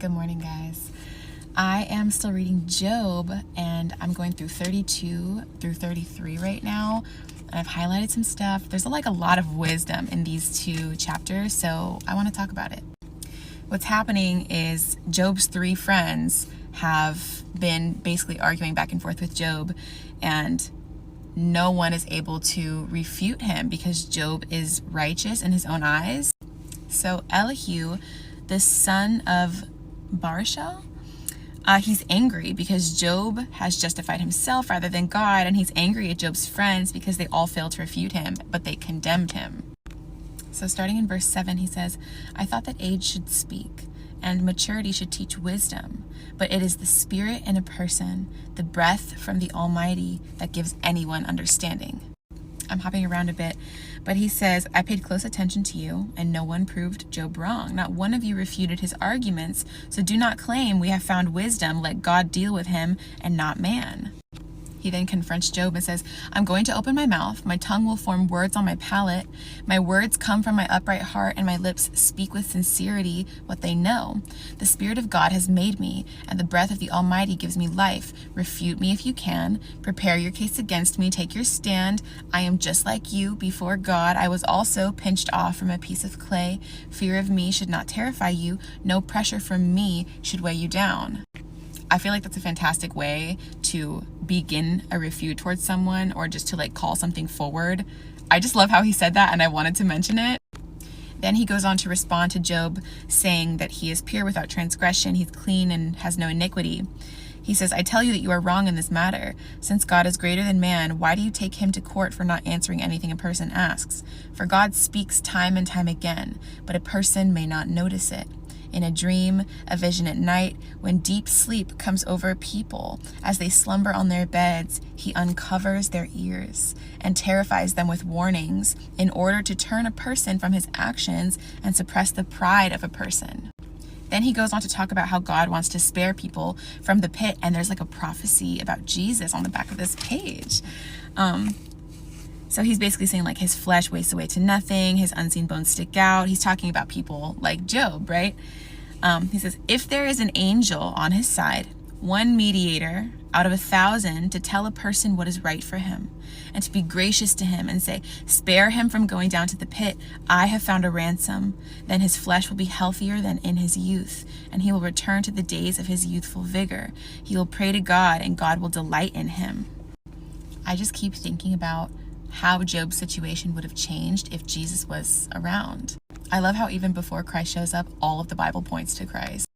Good morning, guys. I am still reading Job, and I'm going through 32 through 33 right now, and I've highlighted some stuff. There's like a lot of wisdom in these two chapters, so I want to talk about it. What's happening is Job's three friends have been basically arguing back and forth with Job, and no one is able to refute him because Job is righteous in his own eyes. So Elihu, the son of Barashel, he's angry because Job has justified himself rather than God, and he's angry at Job's friends because they all failed to refute him, but they condemned him. So starting in verse 7, he says, I thought that age should speak, and maturity should teach wisdom, but it is the spirit in a person, the breath from the Almighty, that gives anyone understanding. I'm hopping around a bit, but he says, I paid close attention to you, and no one proved Job wrong. Not one of you refuted his arguments, so do not claim we have found wisdom. Let God deal with him and not man. He then confronts Job and says, I'm going to open my mouth. My tongue will form words on my palate. My words come from my upright heart, and my lips speak with sincerity what they know. The Spirit of God has made me, and the breath of the Almighty gives me life. Refute me if you can. Prepare your case against me. Take your stand. I am just like you before God. I was also pinched off from a piece of clay. Fear of me should not terrify you. No pressure from me should weigh you down. I feel like that's a fantastic way to begin a refute towards someone, or just to call something forward. I just love how he said that, and I wanted to mention it. Then he goes on to respond to Job, saying that he is pure without transgression, he's clean and has no iniquity. He says, I tell you that you are wrong in this matter. Since God is greater than man, why do you take him to court for not answering anything a person asks? For God speaks time and time again, but a person may not notice it. In a dream, a vision at night, when deep sleep comes over people, as they slumber on their beds, he uncovers their ears and terrifies them with warnings in order to turn a person from his actions and suppress the pride of a person. Then he goes on to talk about how God wants to spare people from the pit, and there's a prophecy about Jesus on the back of this page. So he's basically saying his flesh wastes away to nothing, his unseen bones stick out. He's talking about people like Job, right? He says, if there is an angel on his side, one mediator out of 1,000 to tell a person what is right for him, and to be gracious to him and say, spare him from going down to the pit, I have found a ransom. Then his flesh will be healthier than in his youth, and he will return to the days of his youthful vigor. He will pray to God, and God will delight in him. I just keep thinking about how Job's situation would have changed if Jesus was around. I love how even before Christ shows up, all of the Bible points to Christ.